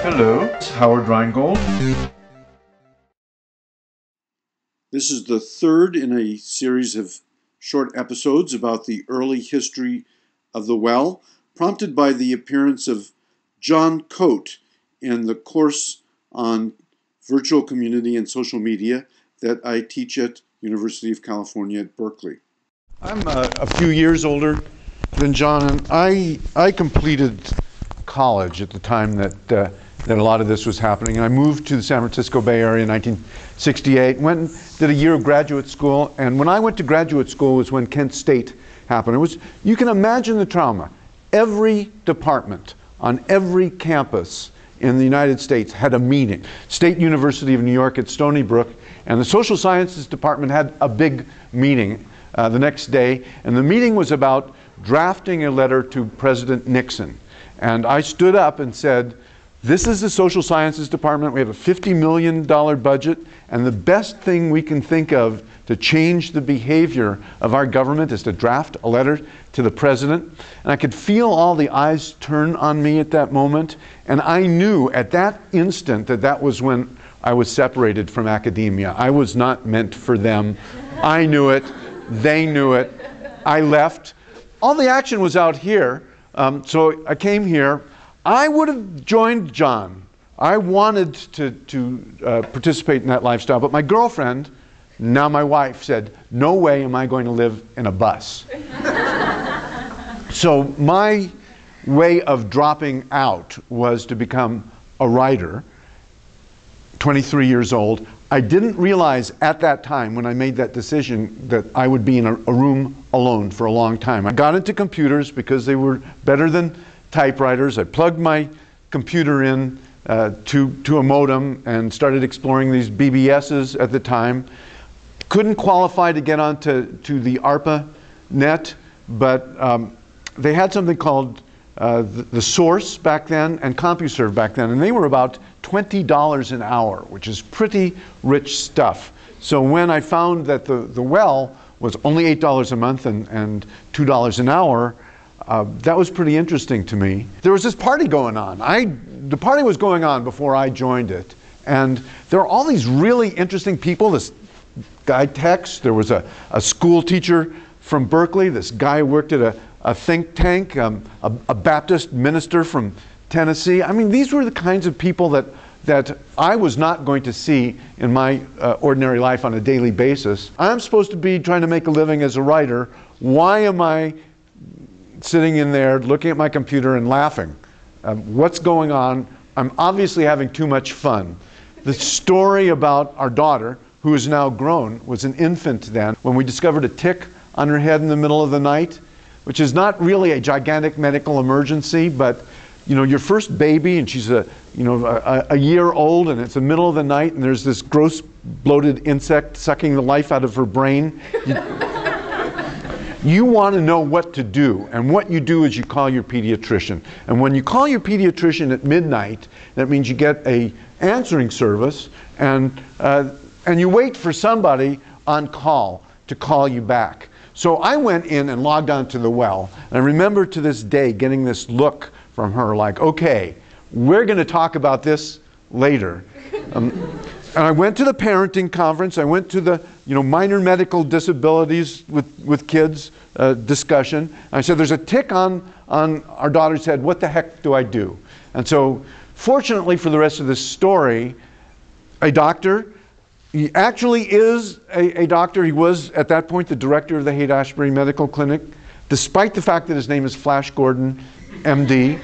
Hello, it's Howard Rheingold. This is the third in a series of short episodes about the early history of the well, prompted by the appearance of John Coate in the course on virtual community and social media that I teach at University of California at Berkeley. I'm a few years older than John, and I completed college at the time that a lot of this was happening. And I moved to the San Francisco Bay Area in 1968, went and did a year of graduate school. And when I went to graduate school was when Kent State happened. You can imagine the trauma. Every department on every campus in the United States had a meeting. State University of New York at Stony Brook, and the Social Sciences Department had a big meeting the next day. And the meeting was about drafting a letter to President Nixon. And I stood up and said, this is the Social Sciences Department. We have a $50 million budget, and the best thing we can think of to change the behavior of our government is to draft a letter to the president. And I could feel all the eyes turn on me at that moment, and I knew at that instant that that was when I was separated from academia. I was not meant for them. I knew it. They knew it. I left. All the action was out here, so I came here. I would have joined John. I wanted to participate in that lifestyle, but my girlfriend, now my wife, said, no way am I going to live in a bus. So my way of dropping out was to become a writer, 23 years old. I didn't realize at that time when I made that decision that I would be in a room alone for a long time. I got into computers because they were better than typewriters. I plugged my computer in to a modem and started exploring these BBSs at the time. Couldn't qualify to get onto the ARPA net, but they had something called the Source back then and CompuServe back then, and they were about $20 an hour, which is pretty rich stuff. So when I found that the well was only $8 a month and $2 an hour, that was pretty interesting to me. There was this party going on. The party was going on before I joined it. And there were all these really interesting people. This guy Tex, there was a school teacher from Berkeley. This guy worked at a think tank, a Baptist minister from Tennessee. I mean, these were the kinds of people that I was not going to see in my ordinary life on a daily basis. I'm supposed to be trying to make a living as a writer. Why am I sitting in there looking at my computer and laughing? What's going on? I'm obviously having too much fun. The story about our daughter, who is now grown, was an infant then, when we discovered a tick on her head in the middle of the night, which is not really a gigantic medical emergency, but you know, your first baby, and she's a year old, and it's the middle of the night, and there's this gross bloated insect sucking the life out of her brain. You want to know what to do, and what you do is you call your pediatrician. And when you call your pediatrician at midnight, that means you get a answering service, and you wait for somebody on call to call you back. So I went in and logged on to the well, and I remember to this day getting this look from her like, okay, we're going to talk about this later. And I went to the parenting conference. I went to the minor medical disabilities with kids discussion. And I said, there's a tick on our daughter's head. What the heck do I do? And so fortunately for the rest of this story, a doctor, he actually is a doctor. He was at that point the director of the Haight-Ashbury Medical Clinic, despite the fact that his name is Flash Gordon, MD.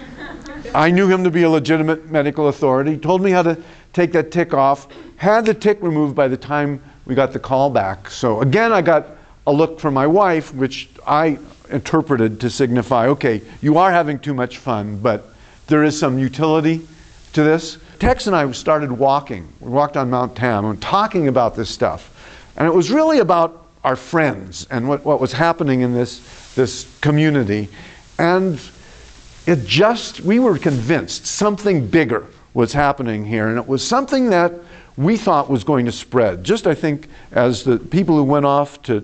I knew him to be a legitimate medical authority. He told me how to take that tick off, had the tick removed by the time we got the call back. So again, I got a look from my wife, which I interpreted to signify, okay, you are having too much fun, but there is some utility to this. Tex and I started walking. We walked on Mount Tam and talking about this stuff. And it was really about our friends and what was happening in this community. And we were convinced something bigger was happening here. And it was something that we thought was going to spread. Just, I think, as the people who went off to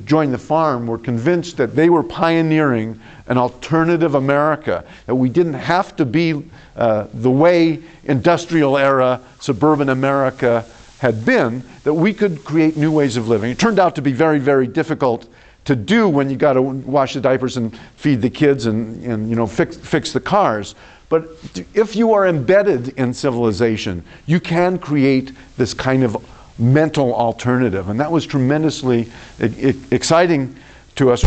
join the farm were convinced that they were pioneering an alternative America, that we didn't have to be the way industrial era suburban America had been, that we could create new ways of living. It turned out to be very, very difficult to do when you got to wash the diapers and feed the kids and you know, fix the cars. But if you are embedded in civilization, you can create this kind of mental alternative. And that was tremendously exciting to us.